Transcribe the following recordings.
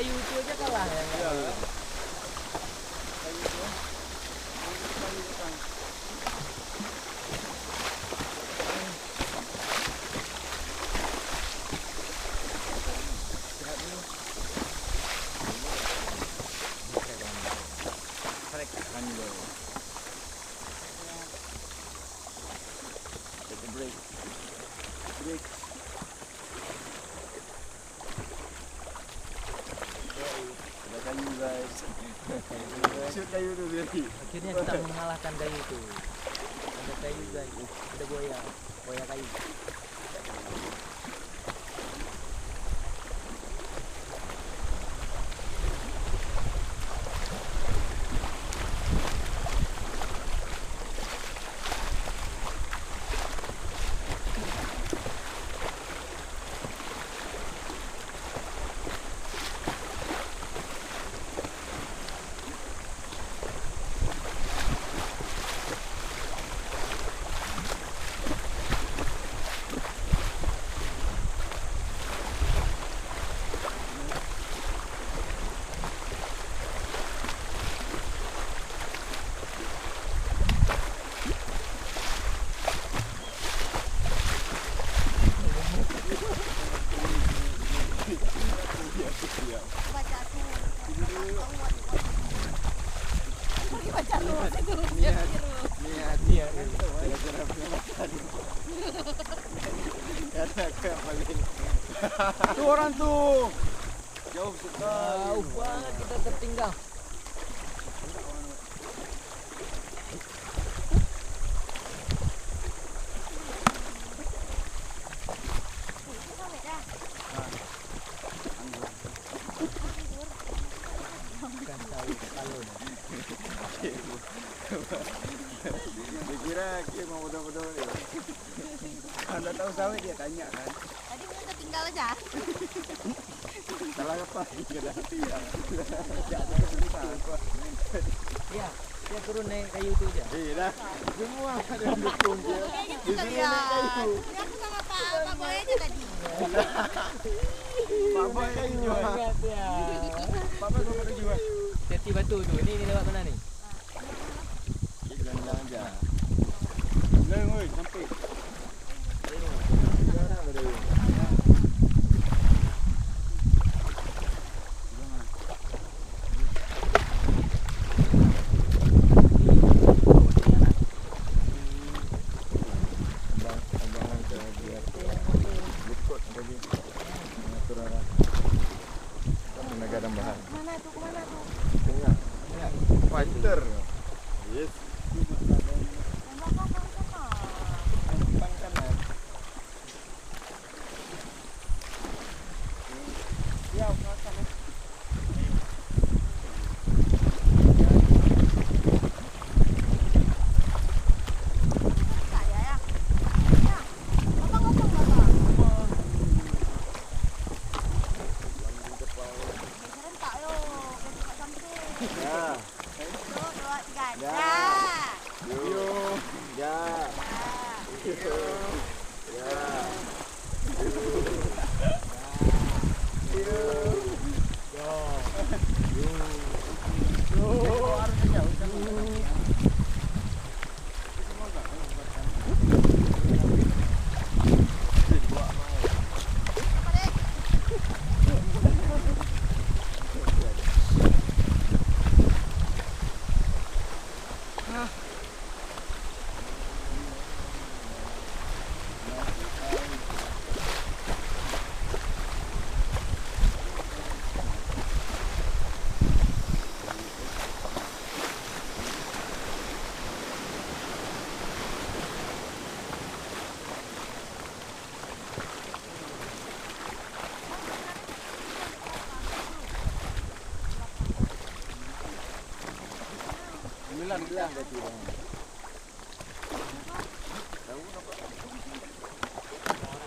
kayu itu aja kalah ya. Iya. Kayu itu. Kayu utang. Break. Ada kayu guys. Shoot kayu tu tadi. Akhirnya kita mengalahkan kayu itu. Ada kayu guys, ada buaya kayu. Tuh orang tuh. Jauh sekali. Jauh banget kita tertinggal. Dikira dia mau bodoh-bodoh ni. Anda tahu sawit dia tanya kan. Tadi kita tertinggal aja. Salah apa? Tidak. Ya, dia turun naik kayu itu aja. Dah. Semua ada yang dukung dia. Kayaknya Di kita sini lihat. naik kayu. Ini aku sama Pak Boy aja tadi. Pak Boy kayu juga. Banget ya. Pak Boy kau pergi juga. Jati batu tu. Ini lewat mana ni? Jalan aja. Leng oi, sampai. Sekarang ada. Kemana tuh? Fighter. Yes. Tembak kau sana. Depan kanan. Ya, belakang. Saya ya. Ya. Bapak ngomong Bapak. Keren tak yo. Kita sampai. Ya. 1, 2, 3. Ya. Ya. Yo. Ya. Ya. Ya. Bilang berarti bang. Tahu apa?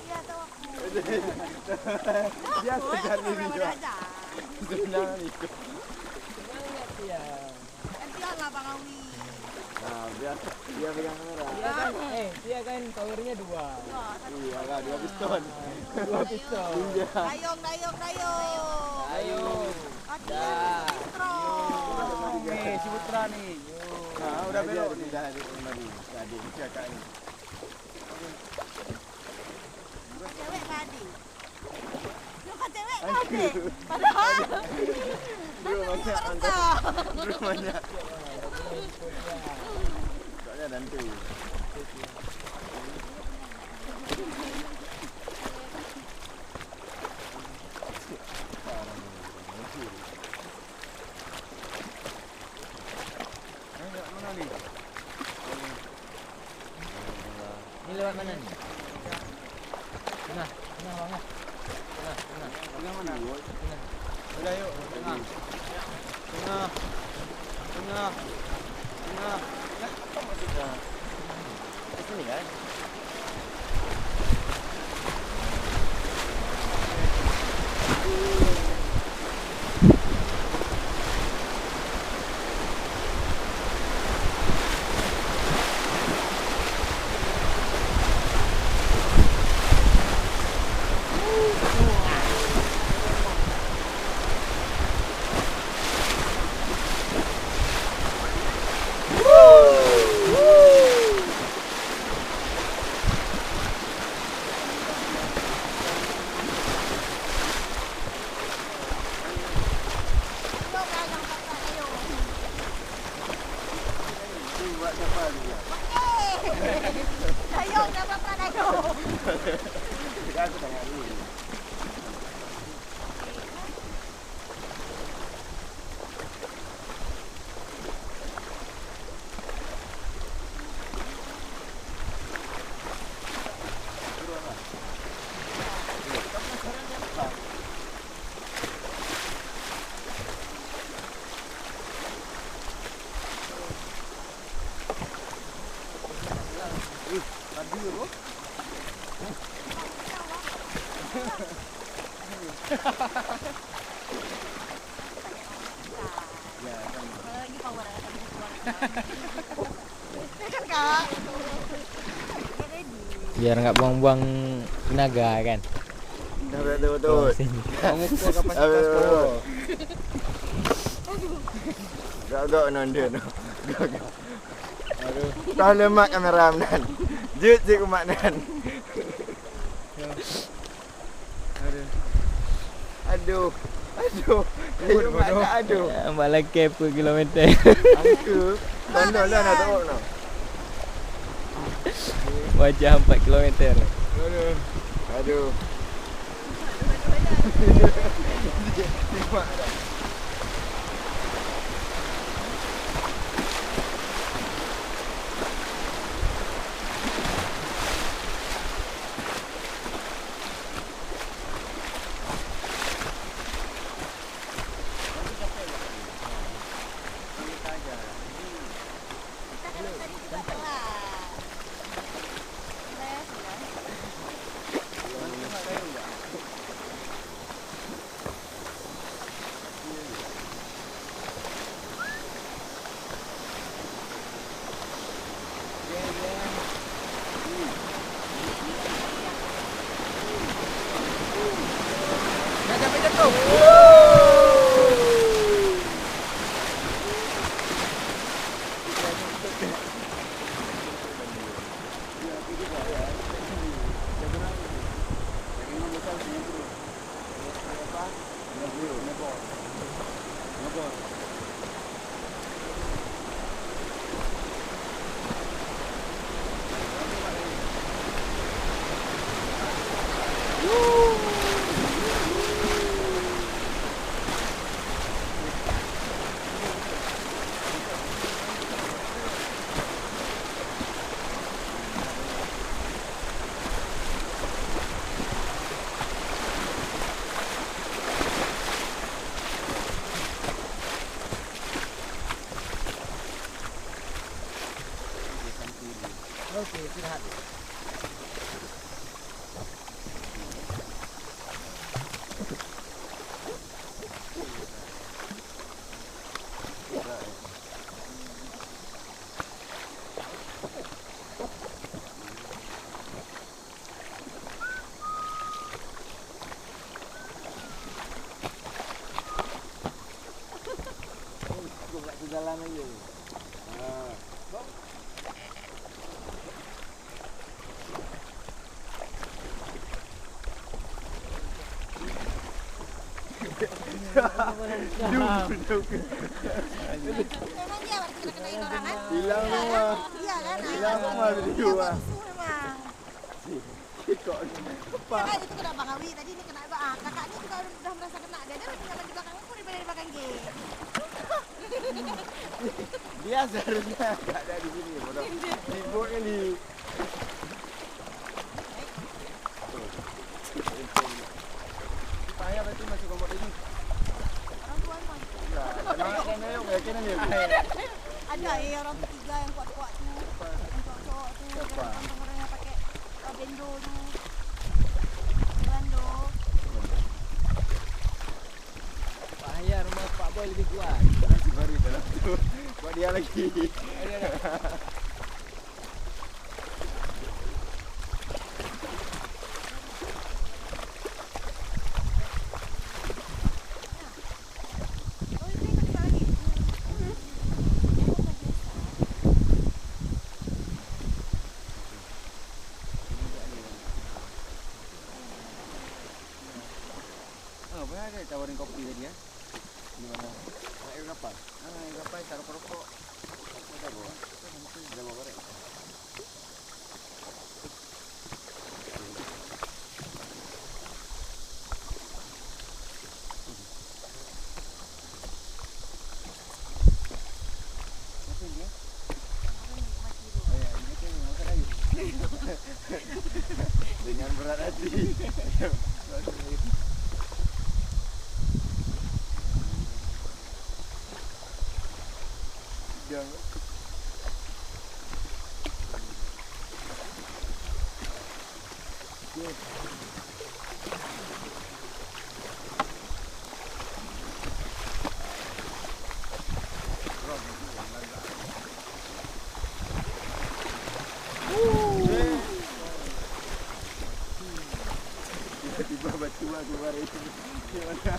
Iya tahu aku. Dia sedang Aku ini orang juga. aja. Sedang ikut. Semangat dia. Nanti lah Bang Awi. Nah, dia pegang kamera. Dia kan powernya 2. Iya lah, 2 piston. 2 piston. Iya. Dayung. Ayo. Kaki Dah. Putra. Nih, si Putra nih. Nah, udah belok ni dah adik mari. Adik cakap ni. Cewek ke adik? Bukan cewek ke adik? Padahal. Belum banyak Putra. Belum banyak. Soalnya nanti. Mana ni? Ni lewat mana ni? Tengah, tengah bang. Tengah, tengah. Tengah mana? Tengah. Udah yuk. Tengah. Tengah. Tengah. Tengah. Apa maksudnya? Di sini kan? Yuk, jangan paksa ayo. Ini buat kapal dia. Ayo, jangan paksa ayo. Dah aku tanya dulu. Radio tu. Ya, kan. Lagi power ada kan kak? Get ready. Biar nggak buang-buang tenaga kan. Dah betul-betul. Mengukur kapasitas Betul. power. Gak nonton. Gak. Aduh. Tahu lemak kamera Amnan. Jut je ke Maknan. Aduh. Aduh. Aduh. Aduh. Aduh. Aduh. Malah kepo kilometer. Aku. Tolong lah nak tahu nak. Wajah 4 kilometer. Aduh. Aduh. Timak dah. Kita kan tadi juga kelas. Sudah. Dah sampai jatuh. Okey, istirahat. Memang dia waktu kita kenain orang kan? Hilang semua. Iya kan? Hilang semua Iya, video ah. musuh memang. Kok Ya kan itu kena Bang Awi tadi ini kena kakak ni juga sudah merasa kena dia tinggal di belakang aku daripada di belakang gate. dia seharusnya enggak ada di sini, bodoh. Sibuk ini. Payah berarti masih komod ini. Orang tua memang. Ya, kenapa yuk yakin dia. Ada orang ketiga yang kuat-kuat tu. Yang cowok-cowok tu. Siapa? Orang yang pakai bendo tu. Bendo. Pak Hayar rumah Pak Boy lebih kuat. Baru dalam tu. Buat dia lagi. Oh ini nak kena lagi. Oh, benar ada tawarin kopi tadi ya. Di mana? Air kapal. Air kapal taruh rokok. Ada bawa. Ada bawa korek. Apa dia? Oh ya, ini kan makan air. Dengan berat hati. Jangan. Tiba-tiba batu keluar itu. Gimana?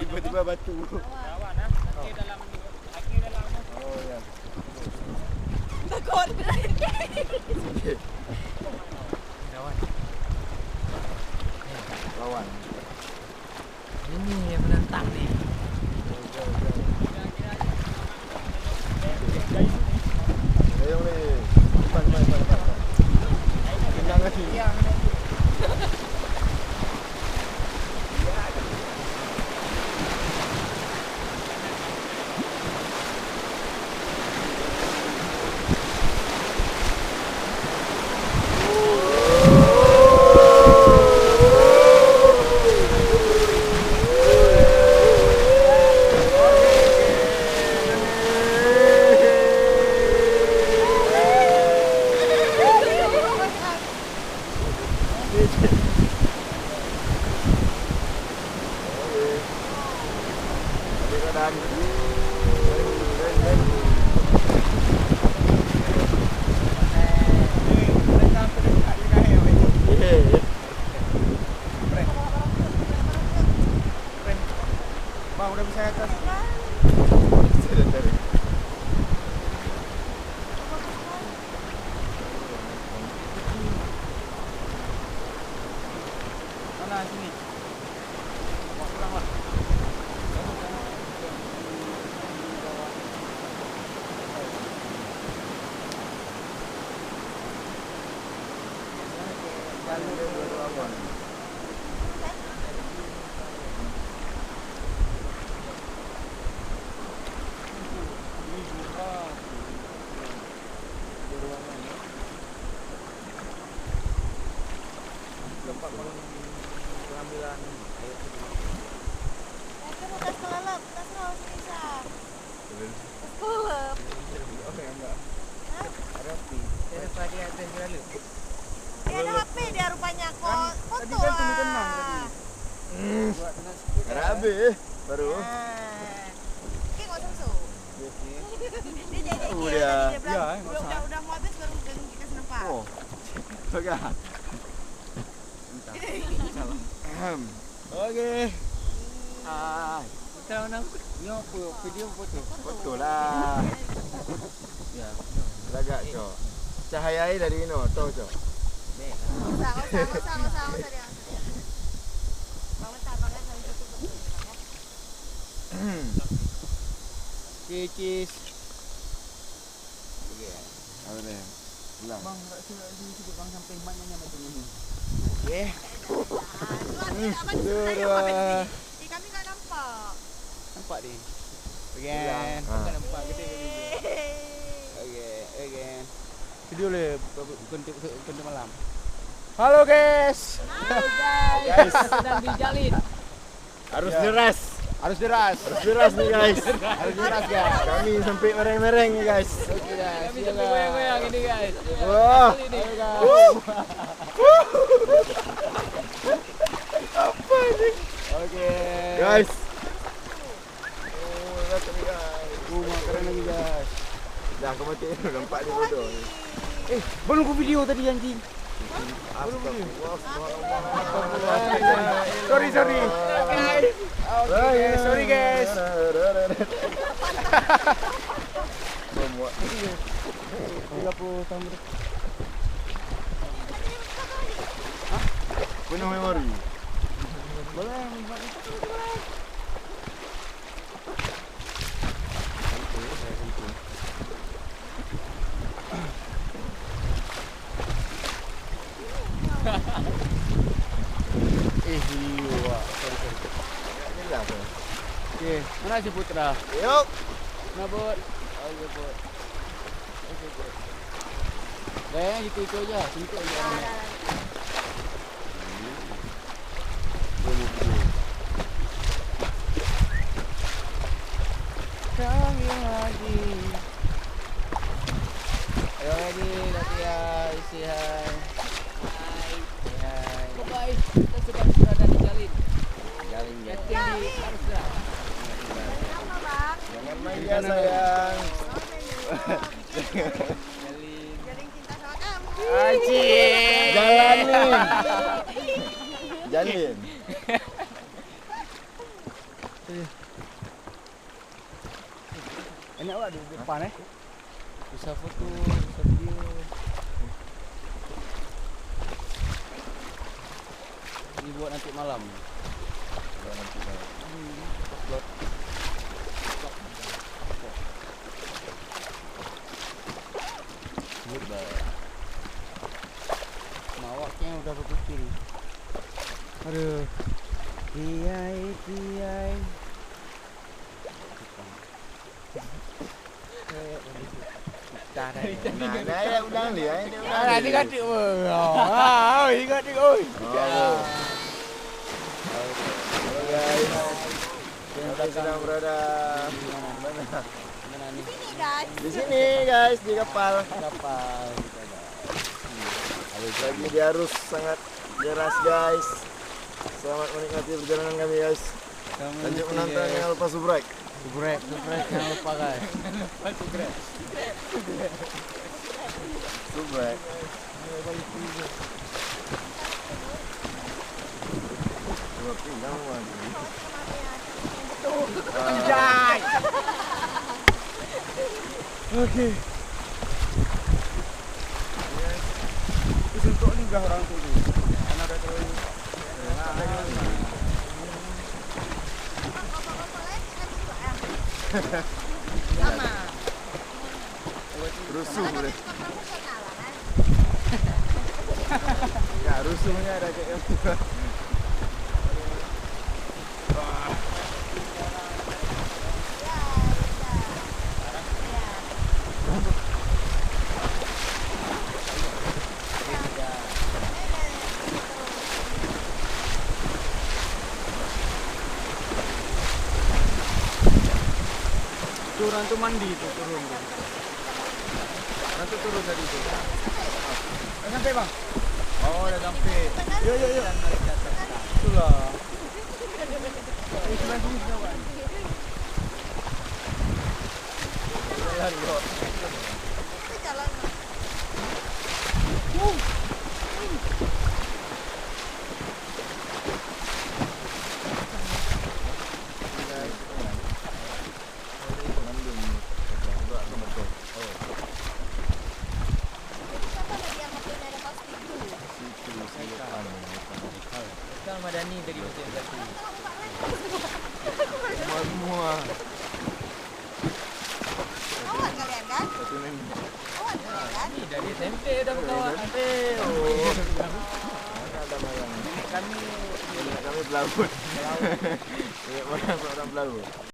Tiba-tiba batu. Lawan ah. Kaki dalam. Oh ya. Takut. Kawan. Lawan. Ini yang menantang ni. Ayong ni. Depan. Kenang lagi. dia baru awal. Tempat pengambilan air. Aku mau tes kelelep, tes kelelep bisa. Kelelep. Oke, enggak. Hah? Ada api. Saya dapat dia atas lalu. Dia ada HP dia rupanya kok. Foto Tadi kan tunggu tenang tadi. Buat tenang sikit. Ada api baru. Oke, nggak usah masuk. Dia jadi Oh, dia. bilang, Ya, nggak usah. udah mau habis baru kita kasih nampak. Oh. Oke. Oke. Kalau nak ni apa video foto. Betul lah. Ya. Lagak cok. Cahaya air dari ini, tahu cok. Baik. Nggak usah dia. Bang bentar, bang kan sambil tutup. Cheese. Apa ni? Ulang. Bang, di situ bang sampai maknanya macam ini. Okey. Kami nggak nampak. Nampak ni. Again. Tak nampak gede. Again. Video le konten malam. Halo guys. Guys, Sedang dijalin. harus deras. Harus deras. Harus deras nih guys. Harus deras guys. Kami sampai mereng-mereng nih guys. Okey guys. Kami sampai goyang-goyang ini guys. Wah. Ini guys. Apa ini? Okey. Guys. Oh, lihat ni guys. Keren lagi guys. Dah aku mati nampak dia bodoh. Belum ku video tadi anjing. Sorry. Guys. Okay, sorry guys. Semua. 30 tahun ber. Penuh memori. Boleh. Hiwa. Jelas. Okey, mana si Putra? Yuk. Nak buat. Okey, buat. Okey, buat. Dah, itu aja. Itu aja. Kami lagi. Ayo lagi, latihan, istirahat. Hai. Bye. Kita sudah ada dijalin. Jalan Chatting di harus dah. Apa bang? Jangan main ya sayang. Jalin. Jaring cinta sama kamu. Acik. Jalanin. Jalin. Enak awak di depan Bisa foto, bisa video. Dibuat nanti malam. Upload. Mawaknya udah berpikir. Aduh. Kiai. Nah, ya ulang dia. Ini katik pun. Ini katik. Oi. Kita sedang berada Mana ni? Sini guys. di sini guys di kapal. Kapal. Lagi di arus sangat deras guys. Selamat menikmati perjalanan kami guys. Lanjut menonton yang lupa subrek. Subrek, jangan lupa guys. Subrek. Dua pinggang lagi. Anjay. Okey. Untuk ni dah orang tu. Anak dah terus. Sama. Rusuh boleh. Ya, rusuhnya ada kayak gitu. Orang tu mandi tu turun tu. Orang tu turun tadi tu. Dah sampai bang? Oh dah sampai. Yo. Itulah. Sebelah sini kawan. Jalan lo. Jalan. Sekarang Madani tadi macam satu. Semua. Kawan kalian kan? Satu nenek. Kawan kalian kan? Ni dari SMP dah berkawan. Oh. Ada barang. Kami pelaut. Banyak orang pelaut.